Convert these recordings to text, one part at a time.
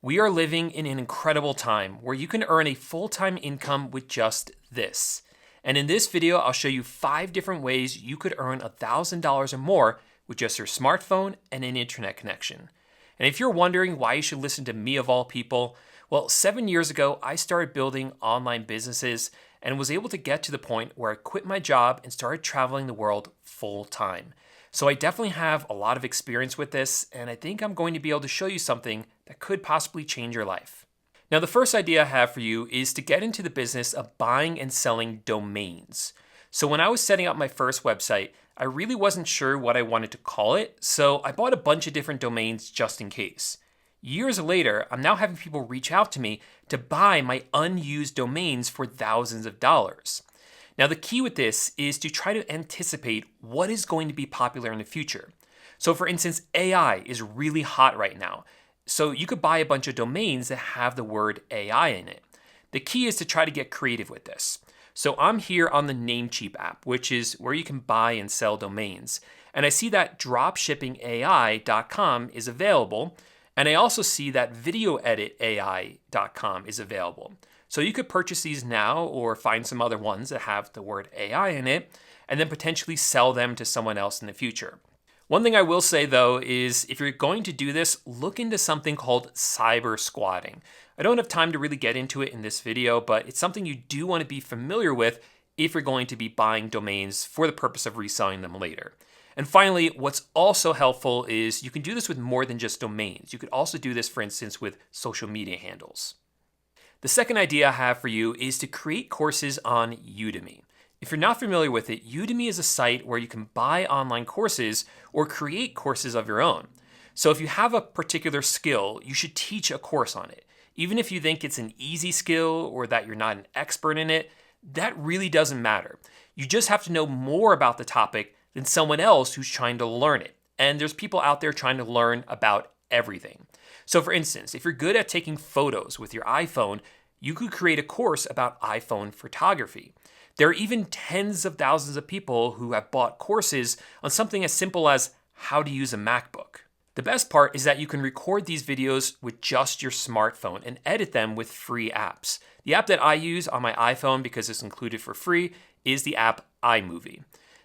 We are living in an incredible time where you can earn a full-time income with just this. And in this video, I'll show you 5 different ways you could earn $1,000 or more with just your smartphone and an internet connection. And if you're wondering why you should listen to me of all people, well, 7 years ago, I started building online businesses and was able to get to the point where I quit my job and started traveling the world full time. So I definitely have a lot of experience with this, and I think I'm going to be able to show you something that could possibly change your life. Now, the first idea I have for you is to get into the business of buying and selling domains. So when I was setting up my first website, I really wasn't sure what I wanted to call it, so I bought a bunch of different domains just in case. Years later, I'm now having people reach out to me to buy my unused domains for thousands of dollars. Now, the key with this is to try to anticipate what is going to be popular in the future. So for instance, AI is really hot right now. So you could buy a bunch of domains that have the word AI in it. The key is to try to get creative with this. So I'm here on the Namecheap app, which is where you can buy and sell domains. And I see that dropshippingai.com is available. And I also see that videoeditai.com is available. So you could purchase these now or find some other ones that have the word AI in it and then potentially sell them to someone else in the future. One thing I will say though is if you're going to do this, look into something called cyber squatting. I don't have time to really get into it in this video, but it's something you do want to be familiar with if you're going to be buying domains for the purpose of reselling them later. And finally, what's also helpful is you can do this with more than just domains. You could also do this, for instance, with social media handles. The second idea I have for you is to create courses on Udemy. If you're not familiar with it, Udemy is a site where you can buy online courses or create courses of your own. So if you have a particular skill, you should teach a course on it. Even if you think it's an easy skill or that you're not an expert in it, that really doesn't matter. You just have to know more about the topic than someone else who's trying to learn it. And there's people out there trying to learn about everything. So for instance, if you're good at taking photos with your iPhone, you could create a course about iPhone photography. There are even tens of thousands of people who have bought courses on something as simple as how to use a MacBook. The best part is that you can record these videos with just your smartphone and edit them with free apps. The app that I use on my iPhone, because it's included for free, is the app iMovie.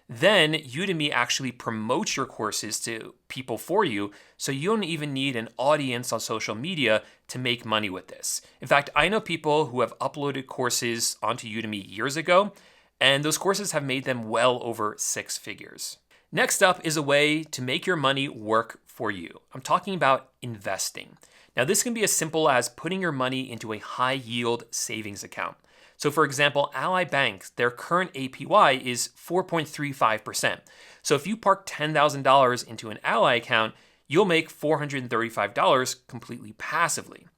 Then Udemy actually promotes your courses to people for you, so you don't even need an audience on social media to make money with this. In fact, I know people who have uploaded courses onto Udemy years ago, and those courses have made them well over 6 figures. Next up is a way to make your money work for you. I'm talking about investing. Now, this can be as simple as putting your money into a high-yield savings account. So for example, Ally Bank, their current APY is 4.35%. So if you park $10,000 into an Ally account, you'll make $435 completely passively.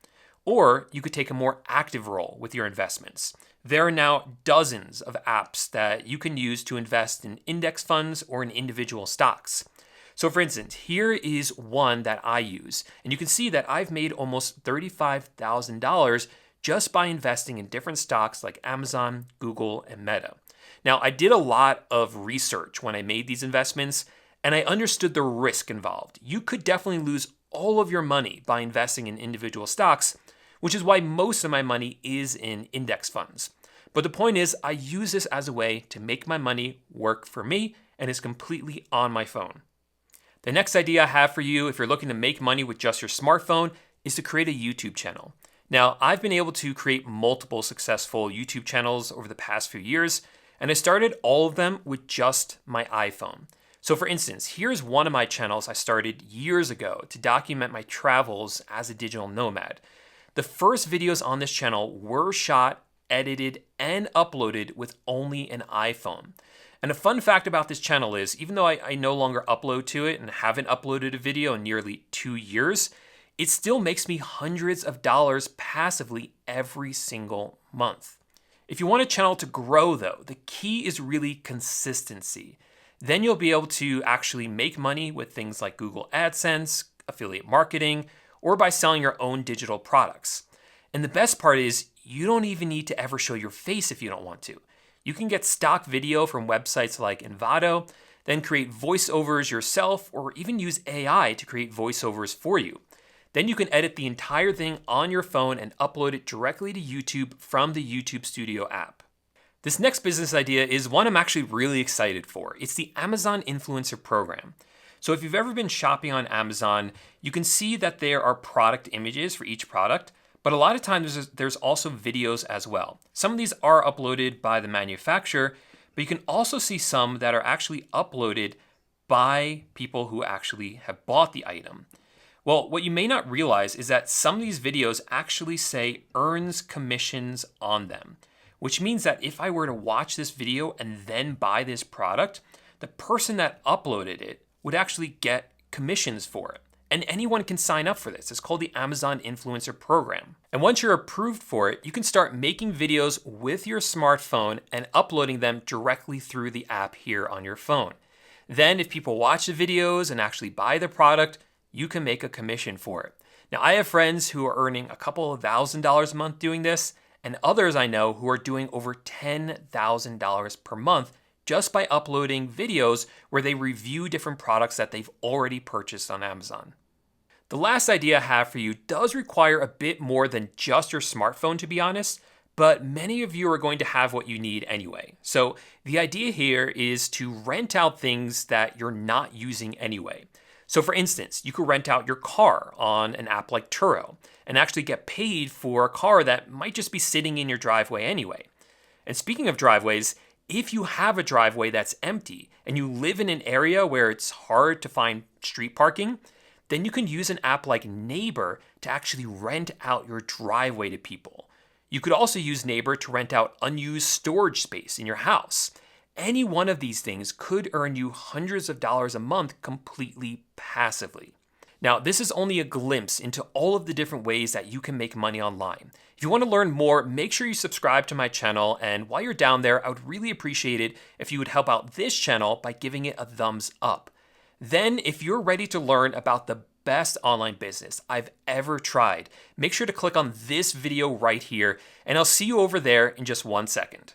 Or you could take a more active role with your investments. There are now dozens of apps that you can use to invest in index funds or in individual stocks. So for instance, here is one that I use, and you can see that I've made almost $35,000 just by investing in different stocks like Amazon, Google, and Meta. Now, I did a lot of research when I made these investments, and I understood the risk involved. You could definitely lose all of your money by investing in individual stocks, which is why most of my money is in index funds. But the point is, I use this as a way to make my money work for me, and it's completely on my phone. The next idea I have for you, if you're looking to make money with just your smartphone, is to create a YouTube channel. Now, I've been able to create multiple successful YouTube channels over the past few years, and I started all of them with just my iPhone. So for instance, here's one of my channels I started years ago to document my travels as a digital nomad. The first videos on this channel were shot, edited, and uploaded with only an iPhone. And a fun fact about this channel is, even though I no longer upload to it and haven't uploaded a video in nearly 2 years, it still makes me hundreds of dollars passively every single month. If you want a channel to grow though, the key is really consistency. Then you'll be able to actually make money with things like Google AdSense, affiliate marketing, or by selling your own digital products. And the best part is you don't even need to ever show your face if you don't want to. You can get stock video from websites like Envato, then create voiceovers yourself, or even use AI to create voiceovers for you. Then you can edit the entire thing on your phone and upload it directly to YouTube from the YouTube Studio app. This next business idea is one I'm actually really excited for. It's the Amazon Influencer Program. So if you've ever been shopping on Amazon, you can see that there are product images for each product, but a lot of times there's also videos as well. Some of these are uploaded by the manufacturer, but you can also see some that are actually uploaded by people who actually have bought the item. Well, what you may not realize is that some of these videos actually say earns commissions on them, which means that if I were to watch this video and then buy this product, the person that uploaded it would actually get commissions for it. And anyone can sign up for this. It's called the Amazon Influencer Program. And once you're approved for it, you can start making videos with your smartphone and uploading them directly through the app here on your phone. Then if people watch the videos and actually buy the product, you can make a commission for it. Now, I have friends who are earning a couple of $1,000s a month doing this, and others I know who are doing over $10,000 per month just by uploading videos where they review different products that they've already purchased on Amazon. The last idea I have for you does require a bit more than just your smartphone, to be honest, but many of you are going to have what you need anyway. So the idea here is to rent out things that you're not using anyway. So for instance, you could rent out your car on an app like Turo and actually get paid for a car that might just be sitting in your driveway anyway. And speaking of driveways, if you have a driveway that's empty and you live in an area where it's hard to find street parking, then you can use an app like Neighbor to actually rent out your driveway to people. You could also use Neighbor to rent out unused storage space in your house. Any one of these things could earn you hundreds of dollars a month completely passively. Now, this is only a glimpse into all of the different ways that you can make money online. If you want to learn more, make sure you subscribe to my channel, and while you're down there, I would really appreciate it if you would help out this channel by giving it a thumbs up. Then, if you're ready to learn about the best online business I've ever tried, make sure to click on this video right here, and I'll see you over there in just 1 second.